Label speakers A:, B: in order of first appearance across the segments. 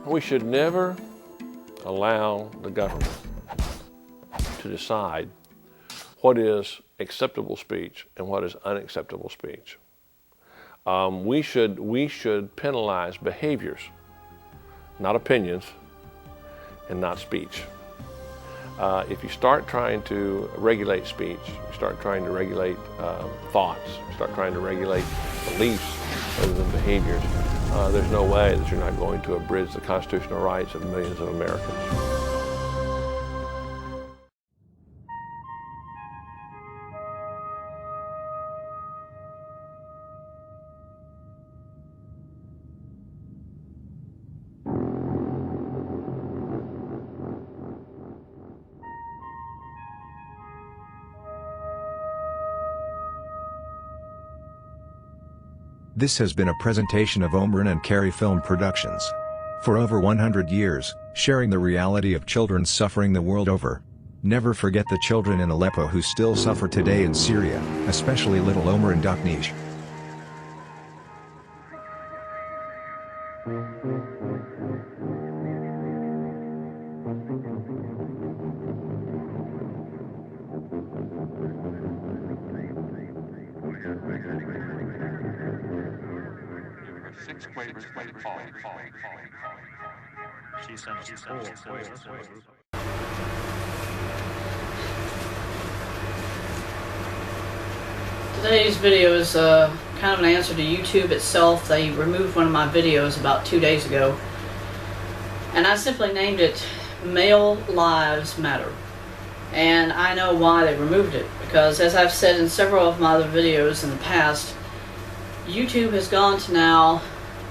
A: We should never allow the government to decide what is acceptable speech and what is unacceptable speech. We should penalize behaviors, not opinions, and not speech. If you start trying to regulate speech, you start trying to regulate thoughts, you start trying to regulate beliefs rather than behaviors, there's no way that you're not going to abridge the constitutional rights of millions of Americans.
B: This has been a presentation of Omran and Carey Film Productions. For over 100 years, sharing the reality of children suffering the world over. Never forget the children in Aleppo who still suffer today in Syria, especially little Omran Daknish.
C: Today's video is kind of an answer to YouTube itself. They removed one of my videos about 2 days ago, and I simply named it Male Lives Matter. And I know why they removed it, because as I've said in several of my other videos in the past, YouTube has gone to now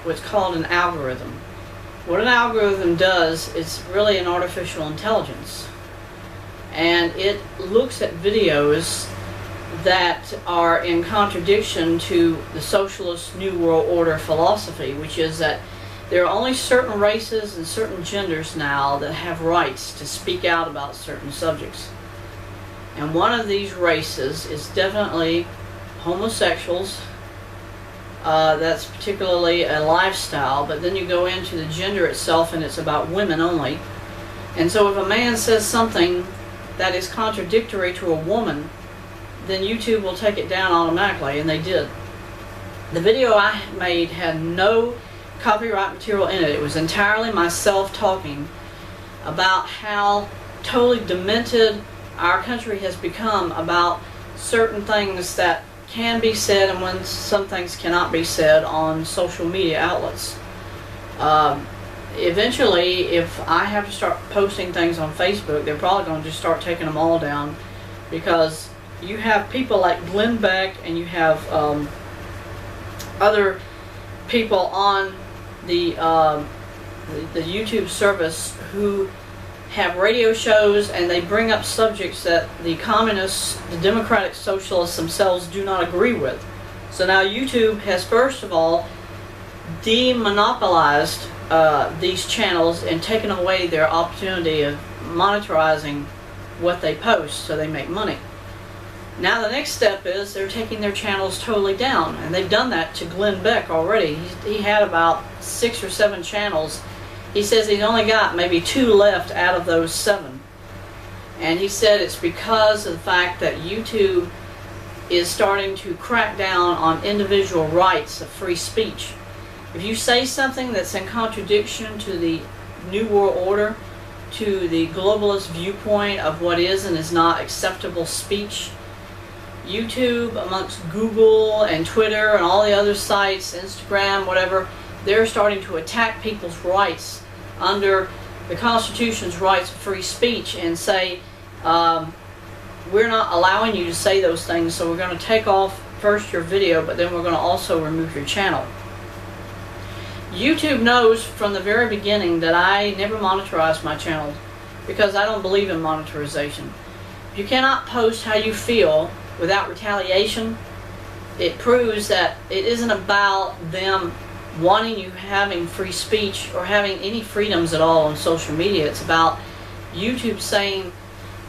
C: what's called an algorithm. What an algorithm does is really an artificial intelligence, and it looks at videos that are in contradiction to the socialist New World Order philosophy, which is that there are only certain races and certain genders now that have rights to speak out about certain subjects. And one of these races is definitely homosexuals. That's particularly a lifestyle, but then you go into the gender itself and it's about women only. And so if a man says something that is contradictory to a woman, then YouTube will take it down automatically, and they did. The video I made had no copyright material in it. It was entirely myself talking about how totally demented our country has become about certain things that can be said and when some things cannot be said on social media outlets. Eventually, if I have to start posting things on Facebook, they're probably going to just start taking them all down, because you have people like Glenn Beck and you have other people on the YouTube service who have radio shows, and they bring up subjects that the communists, the democratic socialists themselves do not agree with. So now YouTube has first of all demonopolized these channels and taken away their opportunity of monetizing what they post so they make money. Now the next step is they're taking their channels totally down, and they've done that to Glenn Beck already. He had about 6 or 7 channels. He says he's only got maybe 2 left out of those 7. And he said it's because of the fact that YouTube is starting to crack down on individual rights of free speech. If you say something that's in contradiction to the New World Order, to the globalist viewpoint of what is and is not acceptable speech, YouTube, amongst Google and Twitter and all the other sites, Instagram, whatever, they're starting to attack people's rights under the Constitution's rights of free speech and say, we're not allowing you to say those things, so we're going to take off first your video, but then we're going to also remove your channel. YouTube knows from the very beginning that I never monetized my channel, because I don't believe in monetization. If you cannot post how you feel without retaliation, it proves that it isn't about them wanting you having free speech or having any freedoms at all on social media. It's about YouTube saying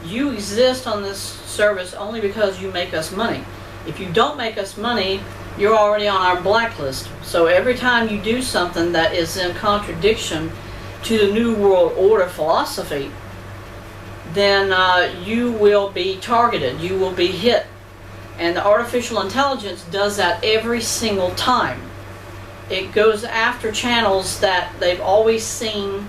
C: you exist on this service only because you make us money. If you don't make us money, you're already on our blacklist. So every time you do something that is in contradiction to the New World Order philosophy, then you will be targeted, you will be hit. And the artificial intelligence does that every single time. It goes after channels that they've always seen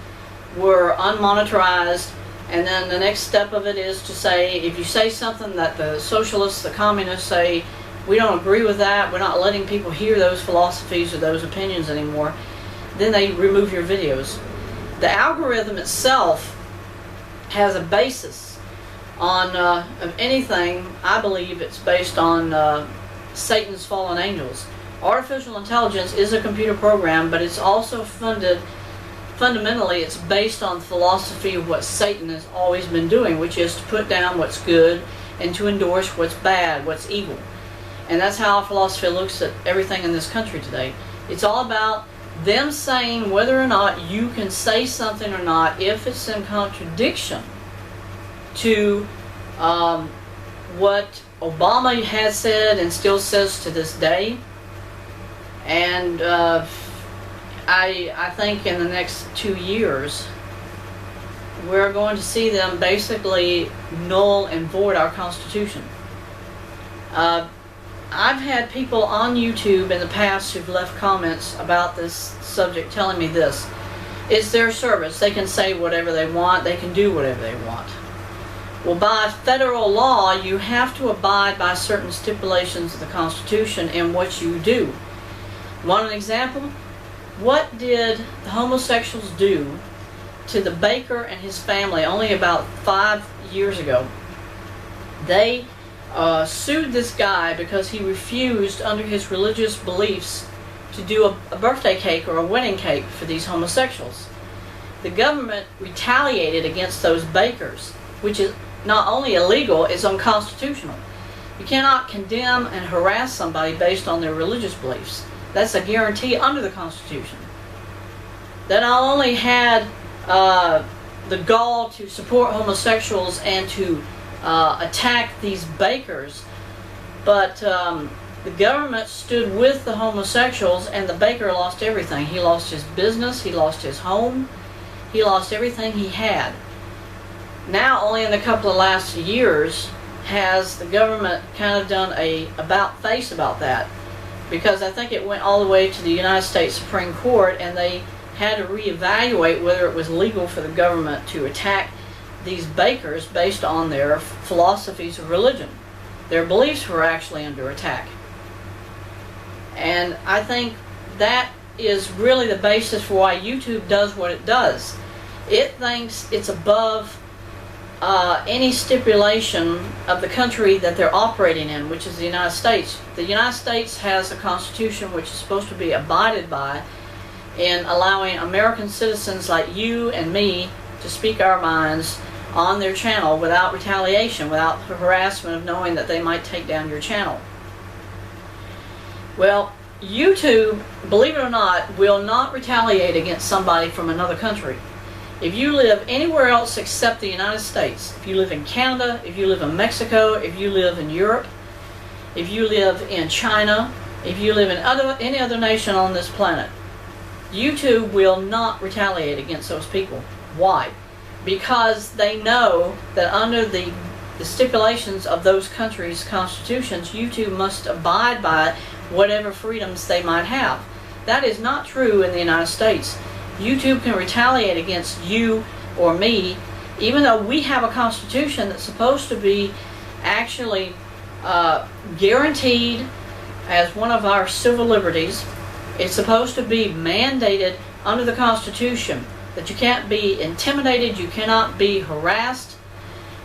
C: were unmonitorized, and then the next step of it is to say, if you say something that the socialists, the communists say, we don't agree with that, we're not letting people hear those philosophies or those opinions anymore, then they remove your videos. The algorithm itself has a basis on of anything. I believe it's based on Satan's fallen angels. Artificial intelligence is a computer program, but it's also fundamentally it's based on philosophy of what Satan has always been doing, which is to put down what's good and to endorse what's bad, what's evil. And that's how our philosophy looks at everything in this country today. It's all about them saying whether or not you can say something or not if it's in contradiction to what Obama has said and still says to this day. And I think in the next 2 years we're going to see them basically null and void our Constitution. I've had people on YouTube in the past who've left comments about this subject telling me this. It's their service. They can say whatever they want. They can do whatever they want. Well, by federal law, you have to abide by certain stipulations of the Constitution in what you do. Want an example? What did the homosexuals do to the baker and his family only about 5 years ago? They sued this guy because he refused, under his religious beliefs, to do a birthday cake or a wedding cake for these homosexuals. The government retaliated against those bakers, which is not only illegal, it's unconstitutional. You cannot condemn and harass somebody based on their religious beliefs. That's a guarantee under the Constitution. They not only had the gall to support homosexuals and to attack these bakers, but the government stood with the homosexuals, and the baker lost everything. He lost his business, he lost his home, he lost everything he had. Now, only in a couple of last years has the government kind of done a about-face about that, because I think it went all the way to the United States Supreme Court, and they had to reevaluate whether it was legal for the government to attack these bakers based on their philosophies of religion. Their beliefs were actually under attack. And I think that is really the basis for why YouTube does what it does. It thinks it's above any stipulation of the country that they're operating in, which is the United States. The United States has a constitution which is supposed to be abided by in allowing American citizens like you and me to speak our minds on their channel without retaliation, without the harassment of knowing that they might take down your channel. Well, YouTube, believe it or not, will not retaliate against somebody from another country. If you live anywhere else except the United States, if you live in Canada, if you live in Mexico, if you live in Europe, if you live in China, if you live in any other nation on this planet, YouTube will not retaliate against those people. Why? Because they know that under the stipulations of those countries' constitutions, YouTube must abide by whatever freedoms they might have. That is not true in the United States. YouTube can retaliate against you or me, even though we have a constitution that's supposed to be actually guaranteed as one of our civil liberties. It's supposed to be mandated under the Constitution that you can't be intimidated, you cannot be harassed,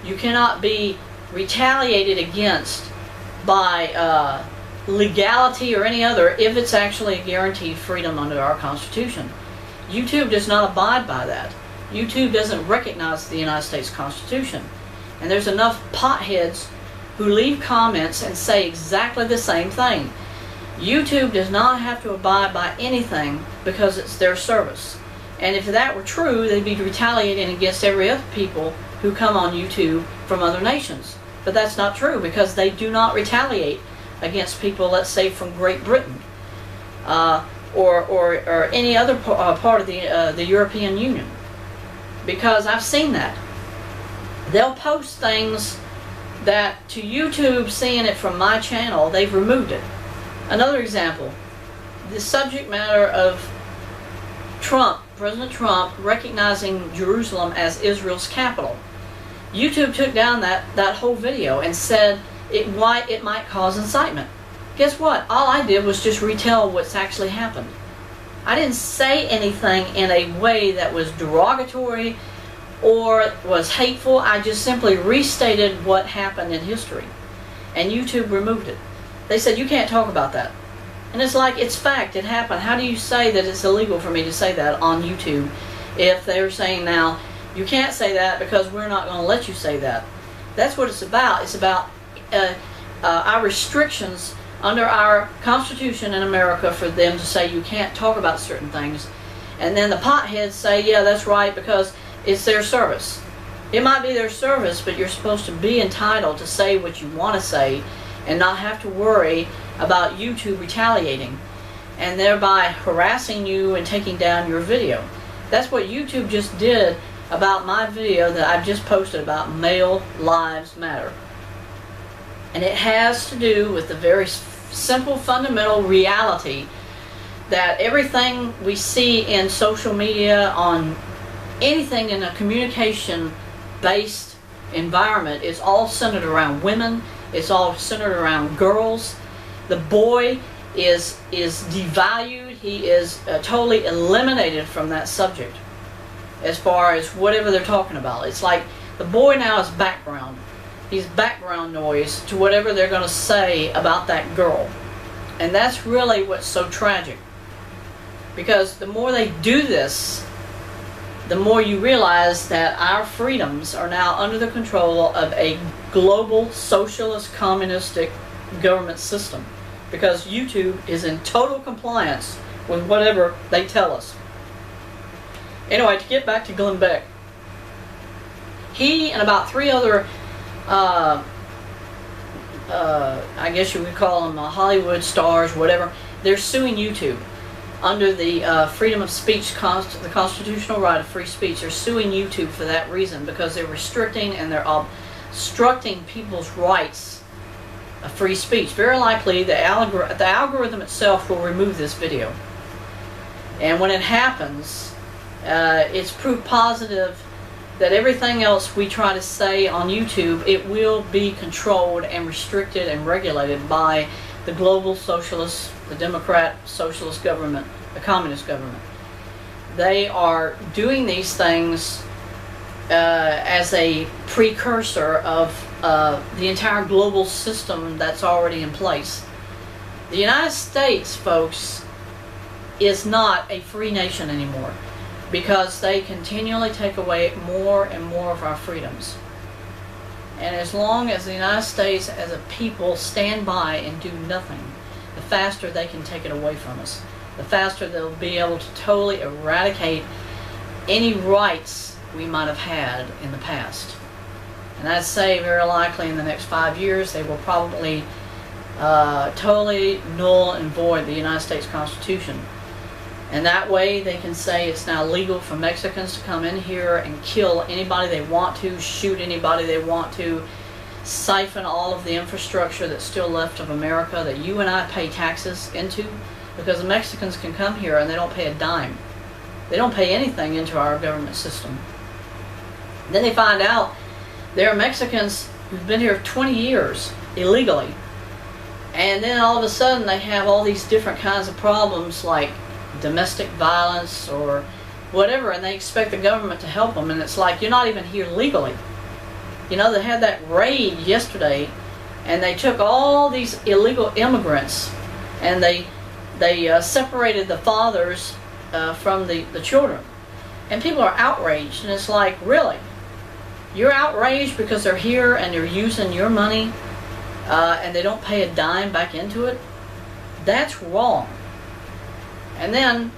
C: you cannot be retaliated against by legality or any other if it's actually a guaranteed freedom under our Constitution. YouTube does not abide by that. YouTube doesn't recognize the United States Constitution. And there's enough potheads who leave comments and say exactly the same thing. YouTube does not have to abide by anything because it's their service. And if that were true, they'd be retaliating against every other people who come on YouTube from other nations. But that's not true, because they do not retaliate against people, let's say, from Great Britain or any other part of the European Union. because I've seen that. They'll post things that to YouTube, seeing it from my channel, they've removed it. Another example, the subject matter of President Trump recognizing Jerusalem as Israel's capital. YouTube took down that whole video and said why it might cause incitement. Guess what? All I did was just retell what's actually happened. I didn't say anything in a way that was derogatory or was hateful. I just simply restated what happened in history. And YouTube removed it. They said, you can't talk about that. And it's like, it's fact, it happened. How do you say that it's illegal for me to say that on YouTube if they're saying now, you can't say that because we're not going to let you say that? That's what it's about. It's about our restrictions under our Constitution in America for them to say you can't talk about certain things. And then the potheads say, yeah, that's right, because it's their service. It might be their service, but you're supposed to be entitled to say what you want to say and not have to worry about YouTube retaliating and thereby harassing you and taking down your video. That's what YouTube just did about my video that I've just posted about Male Lives Matter. And it has to do with the very simple fundamental reality that everything we see in social media, on anything in a communication based environment, is all centered around women. It's all centered around girls. The boy is devalued. He is totally eliminated from that subject as far as whatever they're talking about. It's like the boy now is background. He's background noise to whatever they're going to say about that girl. And that's really what's so tragic. Because the more they do this, the more you realize that our freedoms are now under the control of a global socialist communistic government system. Because YouTube is in total compliance with whatever they tell us. Anyway, to get back to Glenn Beck, he and about 3 other I guess you would call them Hollywood stars, whatever, they're suing YouTube under the freedom of speech, the constitutional right of free speech. They're suing YouTube for that reason, because they're restricting and they're obstructing people's rights of free speech. Very likely the algorithm itself will remove this video. And when it happens, it's proof positive that everything else we try to say on YouTube, it will be controlled and restricted and regulated by the global socialist, the Democrat socialist government, the communist government. They are doing these things as a precursor of the entire global system that's already in place. The United States, folks, is not a free nation anymore, because they continually take away more and more of our freedoms. And as long as the United States as a people stand by and do nothing, the faster they can take it away from us. The faster they'll be able to totally eradicate any rights we might have had in the past. And I'd say very likely in the next 5 years they will probably totally null and void the United States Constitution. And that way they can say it's now legal for Mexicans to come in here and kill anybody they want to, shoot anybody they want to, siphon all of the infrastructure that's still left of America that you and I pay taxes into, because the Mexicans can come here and they don't pay a dime. They don't pay anything into our government system. Then they find out there are Mexicans who've been here 20 years illegally. And then all of a sudden they have all these different kinds of problems like domestic violence or whatever, and they expect the government to help them, and it's like, you're not even here legally. You know, they had that raid yesterday and they took all these illegal immigrants and they separated the fathers from the children, and people are outraged. And it's like, really? You're outraged because they're here and they're using your money and they don't pay a dime back into it? That's wrong. And then,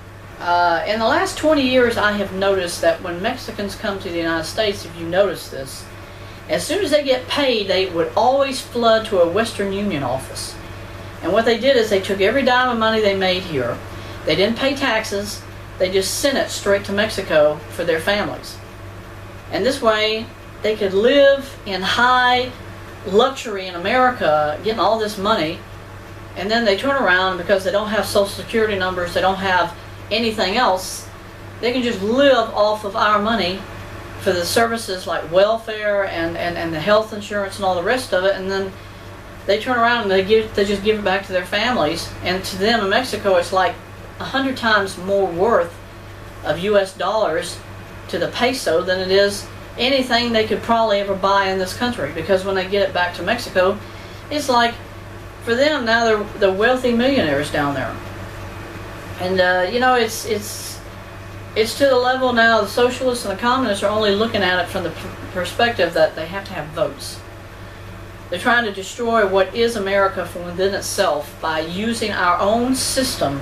C: in the last 20 years, I have noticed that when Mexicans come to the United States, if you notice this, as soon as they get paid, they would always flood to a Western Union office. And what they did is they took every dime of money they made here. They didn't pay taxes. They just sent it straight to Mexico for their families. And this way, they could live in high luxury in America, getting all this money, and then they turn around because they don't have Social Security numbers, they don't have anything else, they can just live off of our money for the services like welfare and the health insurance and all the rest of it, and then they turn around and they just give it back to their families. And to them in Mexico, it's like 100 times more worth of US dollars to the peso than it is anything they could probably ever buy in this country, because when they get it back to Mexico, it's like, for them now they're the wealthy millionaires down there. And you know, it's to the level now the socialists and the communists are only looking at it from the perspective that they have to have votes. They're trying to destroy what is America from within itself by using our own system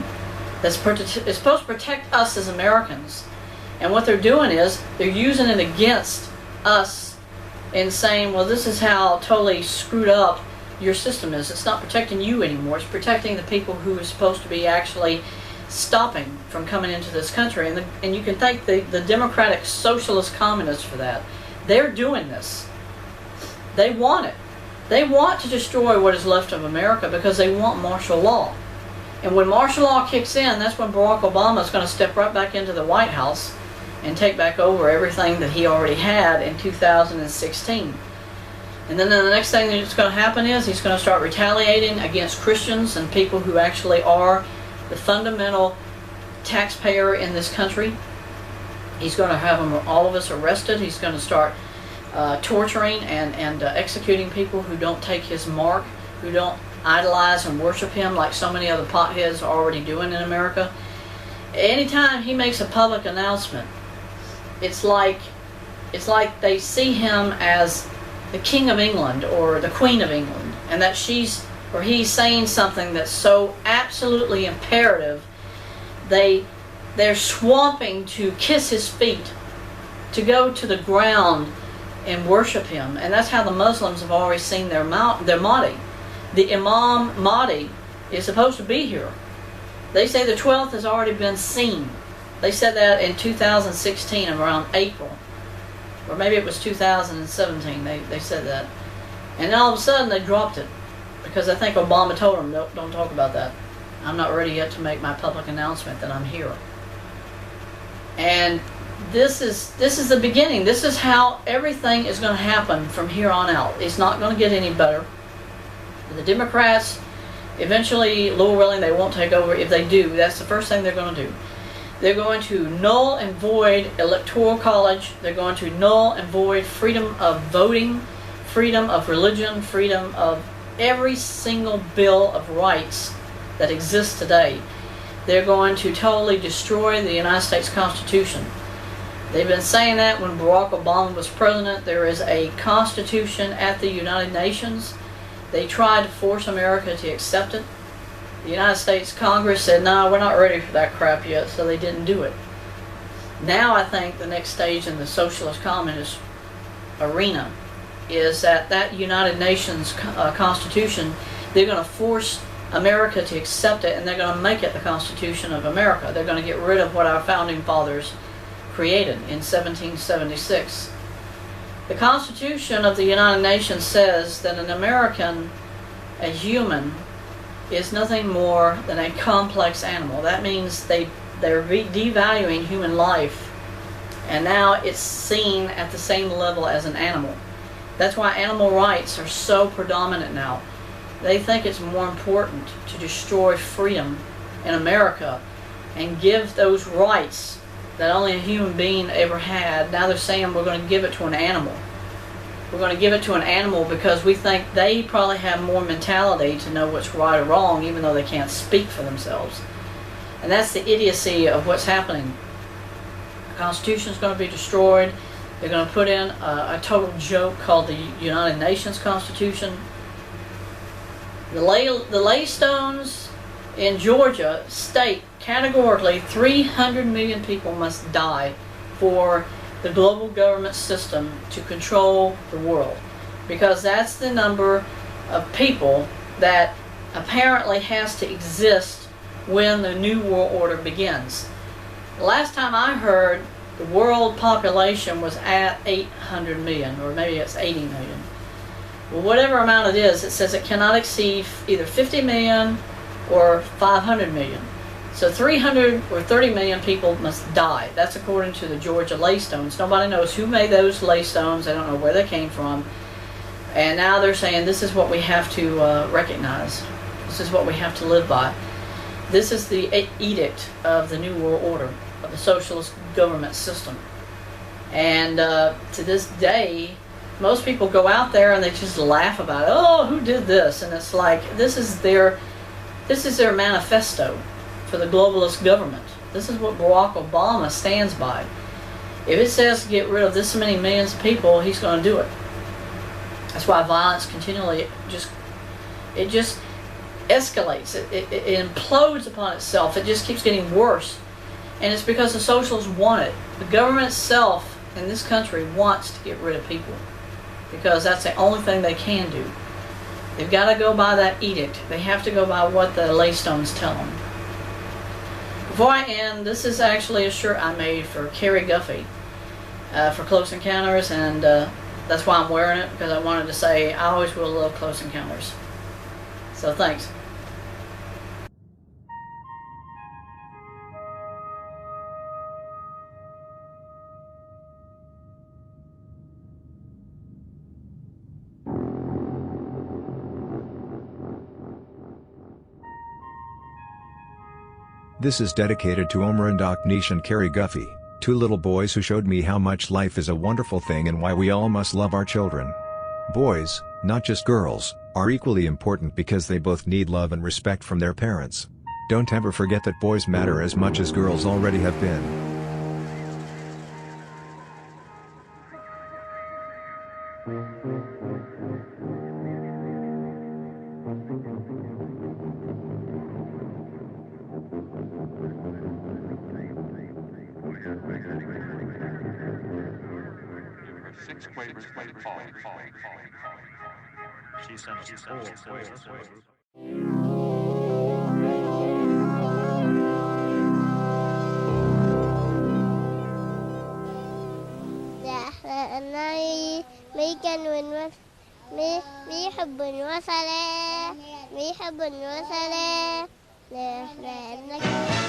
C: that's supposed to protect us as Americans. And what they're doing is they're using it against us and saying, well, this is how totally screwed up your system is. It's not protecting you anymore. It's protecting the people who are supposed to be actually stopping from coming into this country. And you can thank the Democratic Socialist Communists for that. They're doing this. They want it. They want to destroy what is left of America because they want martial law. And when martial law kicks in, that's when Barack Obama is going to step right back into the White House and take back over everything that he already had in 2016. And then the next thing that's going to happen is he's going to start retaliating against Christians and people who actually are the fundamental taxpayer in this country. He's going to have all of us arrested. He's going to start torturing and executing people who don't take his mark, who don't idolize and worship him like so many other potheads are already doing in America. Anytime he makes a public announcement, it's like they see him as the King of England or the Queen of England, and that he's saying something that's so absolutely imperative, they're swamping to kiss his feet, to go to the ground and worship him. And that's how the Muslims have always seen their Mahdi. The Imam Mahdi is supposed to be here. They say the 12th has already been seen. They said that in 2016 around April. Or maybe it was 2017 they said that. And then all of a sudden they dropped it. Because I think Obama told them, don't talk about that. I'm not ready yet to make my public announcement that I'm here. And this is the beginning. This is how everything is going to happen from here on out. It's not going to get any better. The Democrats, eventually, Lord willing, they won't take over. If they do, that's the first thing they're going to do. They're going to null and void Electoral College. They're going to null and void freedom of voting, freedom of religion, freedom of every single bill of rights that exists today. They're going to totally destroy the United States Constitution. They've been saying that when Barack Obama was president. There is a constitution at the United Nations. They tried to force America to accept it. The United States Congress said, no, we're not ready for that crap yet, so they didn't do it. Now I think the next stage in the socialist communist arena is that United Nations Constitution, they're going to force America to accept it, and they're going to make it the Constitution of America. They're going to get rid of what our founding fathers created in 1776. The Constitution of the United Nations says that an American, a human, is nothing more than a complex animal. That means they're devaluing human life, and now it's seen at the same level as an animal. That's why animal rights are so predominant now. They think it's more important to destroy freedom in America and give those rights that only a human being ever had. Now they're saying we're going to give it to an animal. We're going to give it to an animal because we think they probably have more mentality to know what's right or wrong, even though they can't speak for themselves. And that's the idiocy of what's happening. The Constitution is going to be destroyed. They're going to put in a total joke called the United Nations Constitution. The Laystones in Georgia state categorically 300 million people must die for the global government system to control the world, because that's the number of people that apparently has to exist when the New World Order begins. The last time I heard, The world population was at 800 million, or maybe it's 80 million. Well, whatever amount it is, it says it cannot exceed either 50 million or 500 million. So 300 or 30 million people must die. That's according to the Georgia Laystones. Nobody knows who made those Laystones. They don't know where they came from. And now they're saying this is what we have to recognize. This is what we have to live by. This is the edict of the New World Order, of the socialist government system. And to this day, most people go out there and they just laugh about it. Oh, who did this? And it's like, this is their manifesto for the globalist government. This is what Barack Obama stands by. If it says to get rid of this many millions of people, he's going to do it. That's why violence continually just escalates. It implodes upon itself. It just keeps getting worse. And it's because the socialists want it. The government itself in this country wants to get rid of people, because that's the only thing they can do. They've got to go by that edict. They have to go by what the Laystones tell them. Before I end, this is actually a shirt I made for Carrie Guffey for Close Encounters, and that's why I'm wearing it, because I wanted to say I always will love Close Encounters. So thanks.
B: This is dedicated to Omer and Aknish and Carrie Guffey, two little boys who showed me how much life is a wonderful thing and why we all must love our children. Boys, not just girls, are equally important because they both need love and respect from their parents. Don't ever forget that boys matter as much as girls already have been.
D: أنا ميكن بيحب وصلة بيحب وصلة لأنك